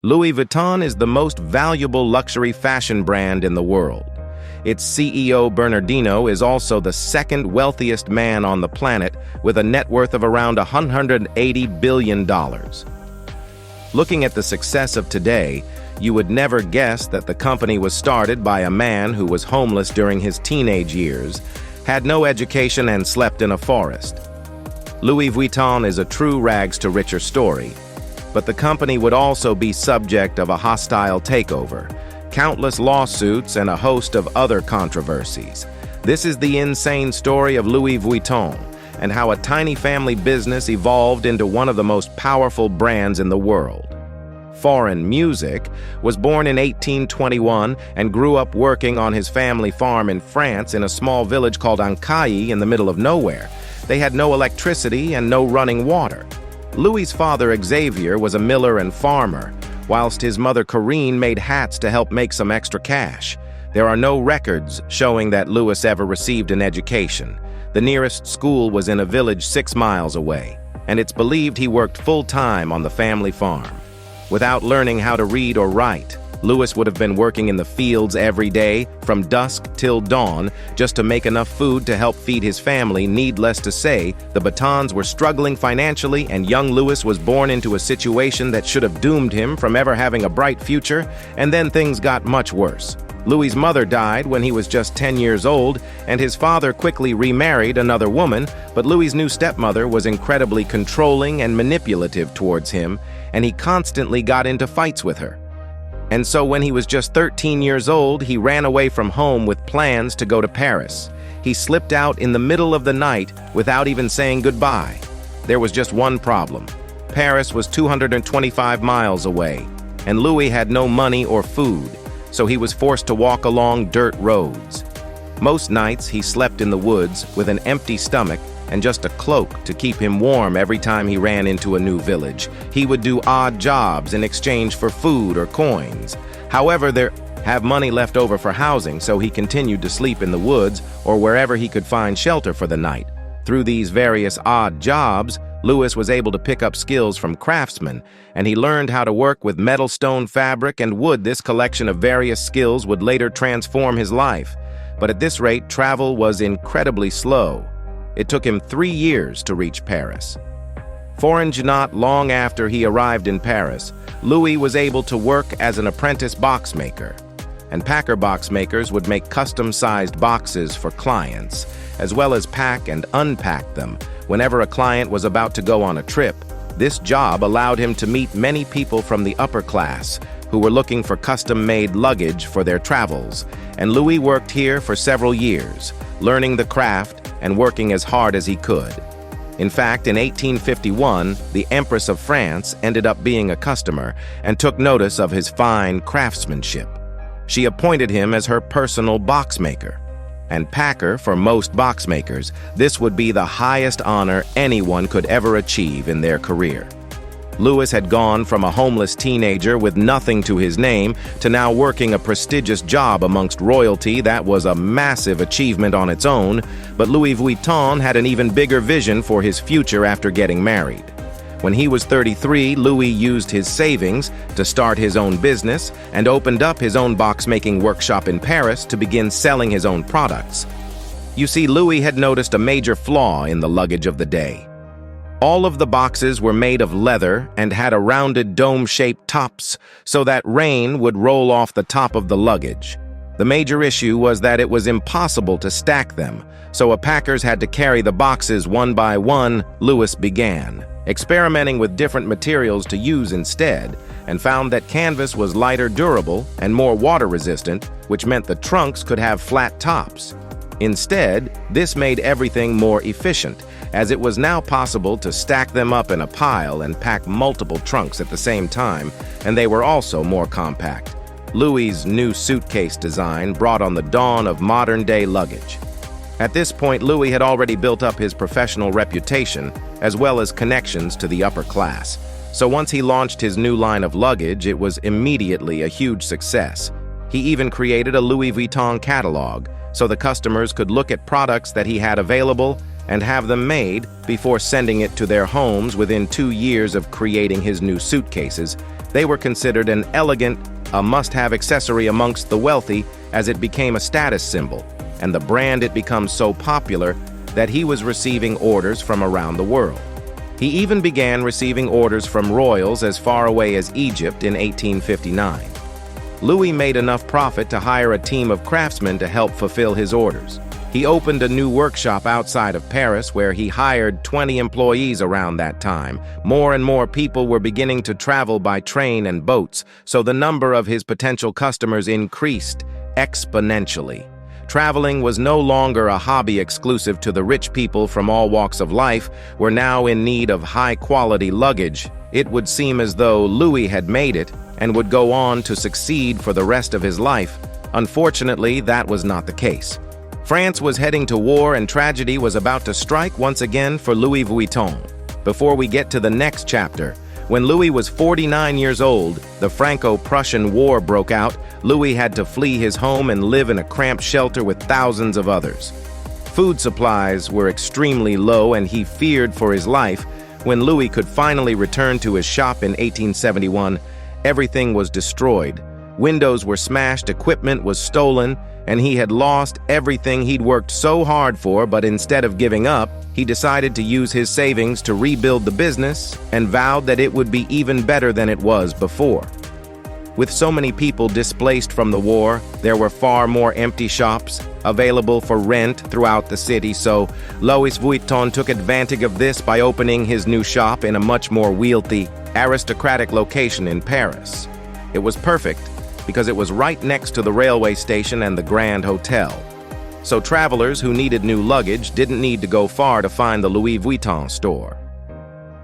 Louis Vuitton is the most valuable luxury fashion brand in the world. Its CEO, Bernardino, is also the second wealthiest man on the planet with a net worth of around $180 billion. Looking at the success of today, you would never guess that the company was started by a man who was homeless during his teenage years, had no education, and slept in a forest. Louis Vuitton is a true rags-to-richer story, but the company would also be subject of a hostile takeover, countless lawsuits, and a host of other controversies. This is the insane story of Louis Vuitton and how a tiny family business evolved into one of the most powerful brands in the world. Foreign Music was born in 1821 and grew up working on his family farm in France in a small village called Ancailles in the middle of nowhere. They had no electricity and no running water. Louis's father, Xavier, was a miller and farmer, whilst his mother, Corinne, made hats to help make some extra cash. There are no records showing that Louis ever received an education. The nearest school was in a village 6 miles away, and it's believed he worked full-time on the family farm. Without learning how to read or write, Louis would have been working in the fields every day, from dusk till dawn, just to make enough food to help feed his family. Needless to say, the Vuittons were struggling financially, and young Louis was born into a situation that should have doomed him from ever having a bright future, and then things got much worse. Louis's mother died when he was just 10 years old, and his father quickly remarried another woman, but Louis's new stepmother was incredibly controlling and manipulative towards him, and he constantly got into fights with her. And so when he was just 13 years old, he ran away from home with plans to go to Paris. He slipped out in the middle of the night without even saying goodbye. There was just one problem. Paris was 225 miles away, and Louis had no money or food, so he was forced to walk along dirt roads. Most nights he slept in the woods with an empty stomach and just a cloak to keep him warm every time he ran into a new village. He would do odd jobs in exchange for food or coins. However, there have money left over for housing, so he continued to sleep in the woods or wherever he could find shelter for the night. Through these various odd jobs, Louis was able to pick up skills from craftsmen, and he learned how to work with metal, stone, fabric, and wood. This collection of various skills would later transform his life. But at this rate, travel was incredibly slow. It took him 3 years to reach Paris. Not long after he arrived in Paris, Louis was able to work as an apprentice box maker. And packer box makers would make custom-sized boxes for clients, as well as pack and unpack them whenever a client was about to go on a trip. This job allowed him to meet many people from the upper class who were looking for custom-made luggage for their travels, and Louis worked here for several years, learning the craft and working as hard as he could. In fact, in 1851, the Empress of France ended up being a customer and took notice of his fine craftsmanship. She appointed him as her personal box maker. And packer, for most box makers, this would be the highest honor anyone could ever achieve in their career. Louis had gone from a homeless teenager with nothing to his name to now working a prestigious job amongst royalty. That was a massive achievement on its own, but Louis Vuitton had an even bigger vision for his future after getting married. When he was 33, Louis used his savings to start his own business and opened up his own box-making workshop in Paris to begin selling his own products. You see, Louis had noticed a major flaw in the luggage of the day. All of the boxes were made of leather and had a rounded dome-shaped tops so that rain would roll off the top of the luggage. The major issue was that it was impossible to stack them, so packers had to carry the boxes one by one. Louis began experimenting with different materials to use instead, and found that canvas was lighter, durable, and more water-resistant, which meant the trunks could have flat tops. Instead, this made everything more efficient, as it was now possible to stack them up in a pile and pack multiple trunks at the same time, and they were also more compact. Louis's new suitcase design brought on the dawn of modern-day luggage. At this point, Louis had already built up his professional reputation, as well as connections to the upper class. So once he launched his new line of luggage, it was immediately a huge success. He even created a Louis Vuitton catalog, so the customers could look at products that he had available and have them made before sending it to their homes. Within 2 years of creating his new suitcases, They were considered an elegant, a must-have accessory amongst the wealthy as it became a status symbol, and the brand it becomes so popular that he was receiving orders from around the world. He even began receiving orders from royals as far away as Egypt in 1859. Louis made enough profit to hire a team of craftsmen to help fulfill his orders. He opened a new workshop outside of Paris where he hired 20 employees around that time. More and more people were beginning to travel by train and boats, so the number of his potential customers increased exponentially. Traveling was no longer a hobby exclusive to the rich. People from all walks of life were now in need of high-quality luggage. It would seem as though Louis had made it and would go on to succeed for the rest of his life. Unfortunately, that was not the case. France was heading to war and tragedy was about to strike once again for Louis Vuitton. Before we get to the next chapter, when Louis was 49 years old, the Franco-Prussian War broke out. Louis had to flee his home and live in a cramped shelter with thousands of others. Food supplies were extremely low and he feared for his life. When Louis could finally return to his shop in 1871, everything was destroyed. Windows were smashed, equipment was stolen, and he had lost everything he'd worked so hard for. But instead of giving up, he decided to use his savings to rebuild the business and vowed that it would be even better than it was before. With so many people displaced from the war, there were far more empty shops available for rent throughout the city, so Louis Vuitton took advantage of this by opening his new shop in a much more wealthy, aristocratic location in Paris. It was perfect because it was right next to the railway station and the Grand Hotel. So travelers who needed new luggage didn't need to go far to find the Louis Vuitton store.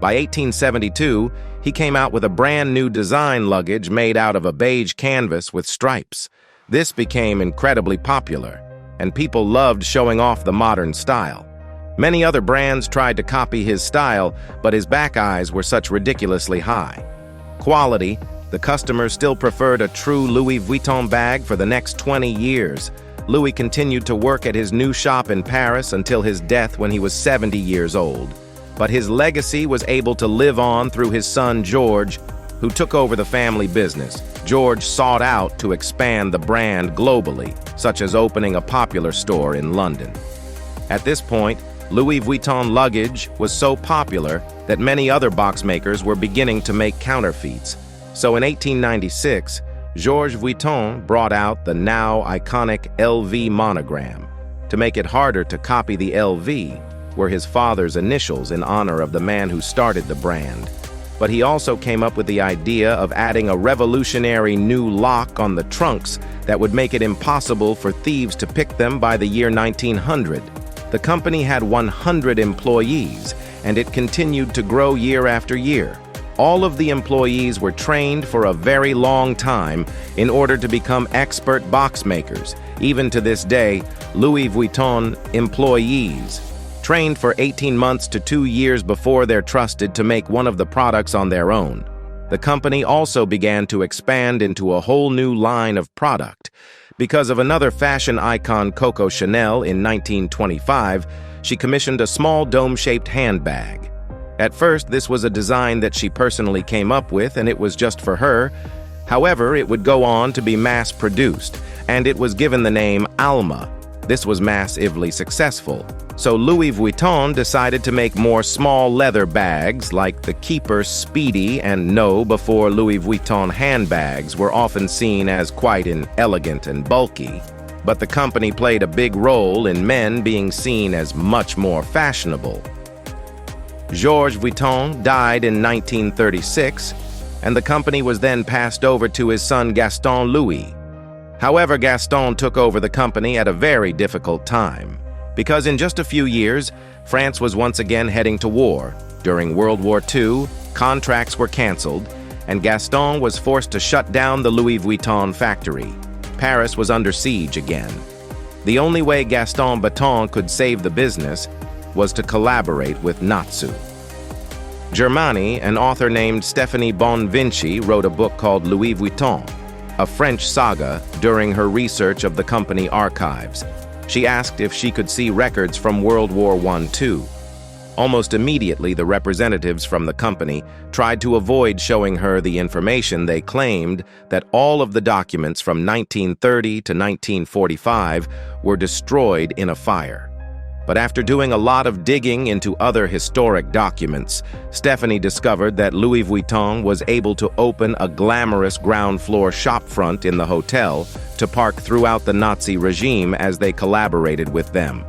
By 1872, he came out with a brand new design luggage made out of a beige canvas with stripes. This became incredibly popular, and people loved showing off the modern style. Many other brands tried to copy his style, but his back eyes were such ridiculously high. Quality, the customers still preferred a true Louis Vuitton bag for the next 20 years. Louis continued to work at his new shop in Paris until his death when he was 70 years old. But his legacy was able to live on through his son George, who took over the family business. George sought out to expand the brand globally, such as opening a popular store in London. At this point, Louis Vuitton luggage was so popular that many other box makers were beginning to make counterfeits. So in 1896, Georges Vuitton brought out the now iconic LV monogram. To make it harder to copy, the LV were his father's initials in honor of the man who started the brand. But he also came up with the idea of adding a revolutionary new lock on the trunks that would make it impossible for thieves to pick them by the year 1900. The company had 100 employees, and it continued to grow year after year. All of the employees were trained for a very long time in order to become expert box makers. Even to this day, Louis Vuitton employees trained for 18 months to 2 years before they're trusted to make one of the products on their own. The company also began to expand into a whole new line of product. Because of another fashion icon, Coco Chanel, in 1925, she commissioned a small dome-shaped handbag. At first, this was a design that she personally came up with, and it was just for her. However, it would go on to be mass-produced, and it was given the name Alma. This was massively successful. So Louis Vuitton decided to make more small leather bags like the Keeper Speedy and No. Before Louis Vuitton handbags were often seen as quite elegant and bulky. But the company played a big role in men being seen as much more fashionable. Georges Vuitton died in 1936, and the company was then passed over to his son Gaston Louis. However, Gaston took over the company at a very difficult time, because in just a few years, France was once again heading to war. During World War II, contracts were canceled, and Gaston was forced to shut down the Louis Vuitton factory. Paris was under siege again. The only way Gaston Vuitton could save the business was to collaborate with Natsu. Germany, an author named Stephanie Bonvinci, wrote a book called Louis Vuitton, a French saga, during her research of the company archives. She asked if she could see records from World War I/II. Almost immediately, the representatives from the company tried to avoid showing her the information. They claimed that all of the documents from 1930 to 1945 were destroyed in a fire. But after doing a lot of digging into other historic documents, Stephanie discovered that Louis Vuitton was able to open a glamorous ground floor shopfront in the hotel to park throughout the Nazi regime as they collaborated with them.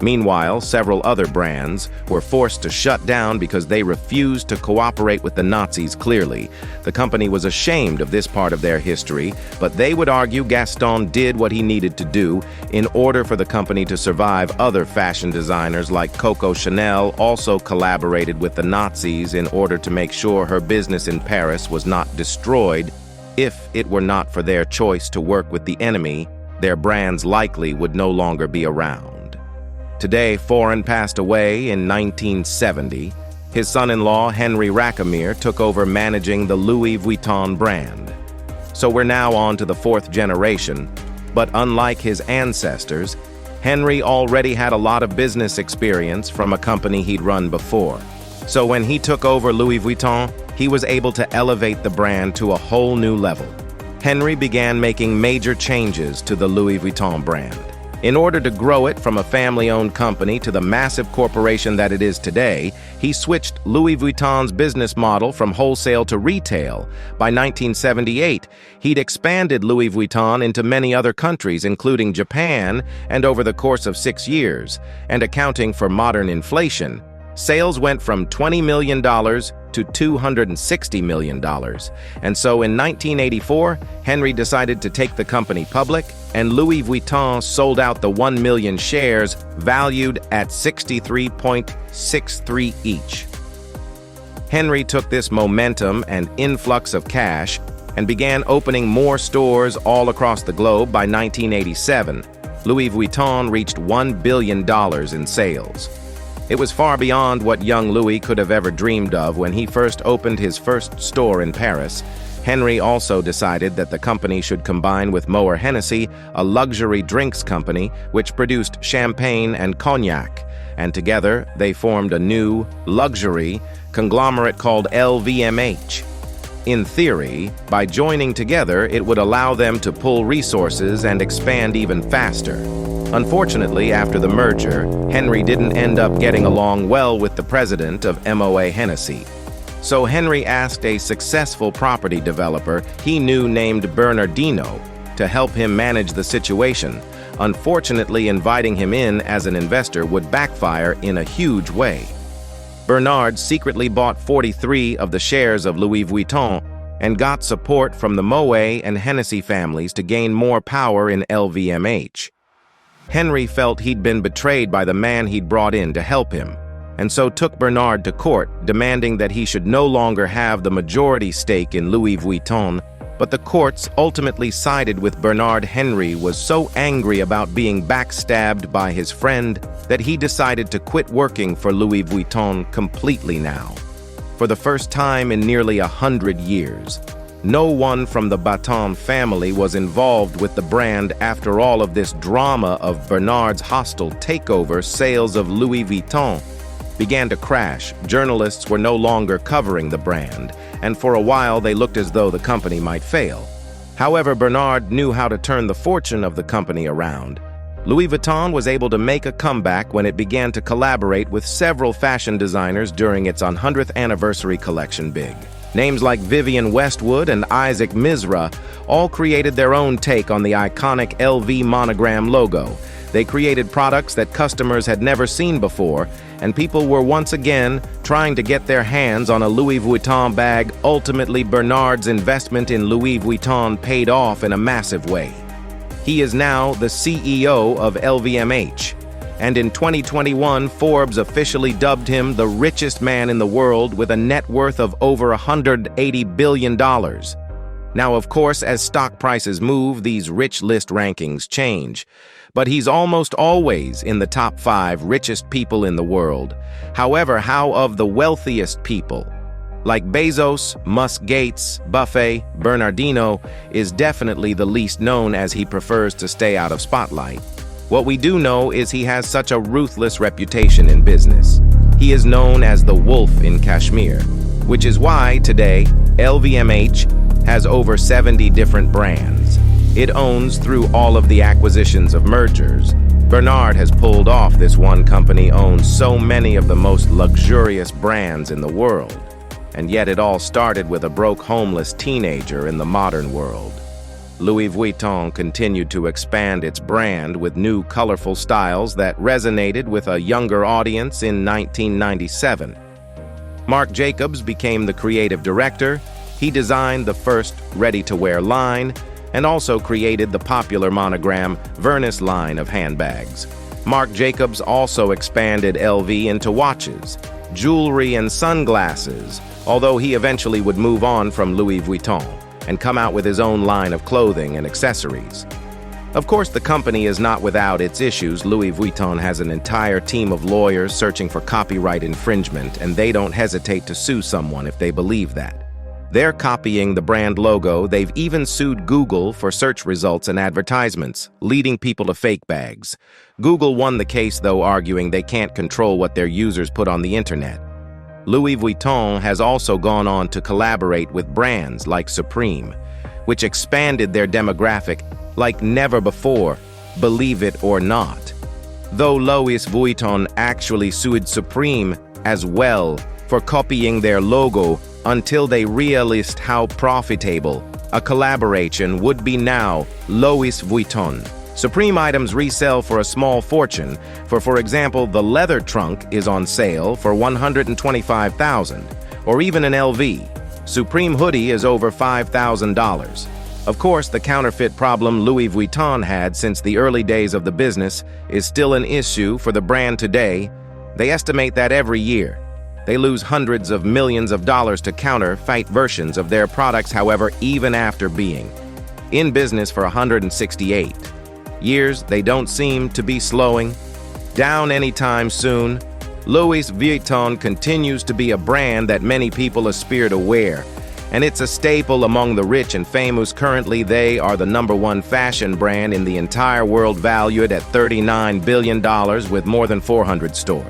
Meanwhile, several other brands were forced to shut down because they refused to cooperate with the Nazis. Clearly, the company was ashamed of this part of their history, but they would argue Gaston did what he needed to do in order for the company to survive. Other fashion designers like Coco Chanel also collaborated with the Nazis in order to make sure her business in Paris was not destroyed. If it were not for their choice to work with the enemy, their brands likely would no longer be around. Today, Foreign passed away in 1970. His son-in-law, Henry Racamire, took over managing the Louis Vuitton brand. So we're now on to the fourth generation, but unlike his ancestors, Henry already had a lot of business experience from a company he'd run before. So when he took over Louis Vuitton, he was able to elevate the brand to a whole new level. Henry began making major changes to the Louis Vuitton brand. In order to grow it from a family-owned company to the massive corporation that it is today, he switched Louis Vuitton's business model from wholesale to retail. By 1978, he'd expanded Louis Vuitton into many other countries, including Japan, and over the course of 6 years, and accounting for modern inflation, sales went from $20 million to $260 million. And so in 1984, Henry decided to take the company public, and Louis Vuitton sold out the 1 million shares, valued at $63.63 each. Henry took this momentum and influx of cash and began opening more stores all across the globe. By 1987, Louis Vuitton reached $1 billion in sales. It was far beyond what young Louis could have ever dreamed of when he first opened his first store in Paris. Henry also decided that the company should combine with Moët Hennessy, a luxury drinks company which produced champagne and cognac, and together they formed a new, luxury conglomerate called LVMH. In theory, by joining together, it would allow them to pool resources and expand even faster. Unfortunately, after the merger, Henry didn't end up getting along well with the president of Moët Hennessy. So Henry asked a successful property developer he knew named Bernardino to help him manage the situation. Unfortunately, inviting him in as an investor would backfire in a huge way. Bernard secretly bought 43 of the shares of Louis Vuitton and got support from the Moët and Hennessy families to gain more power in LVMH. Henry felt he'd been betrayed by the man he'd brought in to help him, and so took Bernard to court, demanding that he should no longer have the majority stake in Louis Vuitton. But the courts ultimately sided with Bernard. Henry was so angry about being backstabbed by his friend that he decided to quit working for Louis Vuitton completely now. For the first time in nearly 100 years, no one from the Vuitton family was involved with the brand. After all of this drama of Bernard's hostile takeover, sales of Louis Vuitton began to crash. Journalists were no longer covering the brand, and for a while they looked as though the company might fail. However, Bernard knew how to turn the fortune of the company around. Louis Vuitton was able to make a comeback when it began to collaborate with several fashion designers during its 100th anniversary collection. Big names like Vivienne Westwood and Isaac Mizrahi all created their own take on the iconic LV monogram logo. They created products that customers had never seen before, and people were once again trying to get their hands on a Louis Vuitton bag. Ultimately, Bernard's investment in Louis Vuitton paid off in a massive way. He is now the CEO of LVMH, and in 2021, Forbes officially dubbed him the richest man in the world with a net worth of over $180 billion. Now, of course, as stock prices move, these rich list rankings change, but he's almost always in the top 5 richest people in the world. However, how of the wealthiest people? Like Bezos, Musk, Gates, Buffett, Bernardino is definitely the least known, as he prefers to stay out of spotlight. What we do know is he has such a ruthless reputation in business. He is known as the Wolf in Kashmir, which is why today LVMH has over 70 different brands. It owns through all of the acquisitions of mergers. Bernard has pulled off this one company owns so many of the most luxurious brands in the world. And yet it all started with a broke homeless teenager in the modern world. Louis Vuitton continued to expand its brand with new colorful styles that resonated with a younger audience in 1997. Marc Jacobs became the creative director. He designed the first ready-to-wear line and also created the popular monogram Vernus line of handbags. Marc Jacobs also expanded LV into watches, jewelry, and sunglasses, although he eventually would move on from Louis Vuitton and come out with his own line of clothing and accessories. Of course, the company is not without its issues. Louis Vuitton has an entire team of lawyers searching for copyright infringement, and they don't hesitate to sue someone if they believe that. They're copying the brand logo. They've even sued Google for search results and advertisements, leading people to fake bags. Google won the case, though, arguing they can't control what their users put on the internet. Louis Vuitton has also gone on to collaborate with brands like Supreme, which expanded their demographic like never before, believe it or not. Though Louis Vuitton actually sued Supreme as well for copying their logo until they realized how profitable a collaboration would be now. Louis Vuitton Supreme items resell for a small fortune. For example, the leather trunk is on sale for $125,000, or even an LV. Supreme hoodie is over $5,000. Of course, the counterfeit problem Louis Vuitton had since the early days of the business is still an issue for the brand today. They estimate that every year, they lose hundreds of millions of dollars to counterfeit versions of their products. However, even after being in business for 168 years, they don't seem to be slowing down anytime soon. Louis Vuitton continues to be a brand that many people aspire to wear, and it's a staple among the rich and famous. Currently, they are the #1 fashion brand in the entire world, valued at $39 billion with more than 400 stores.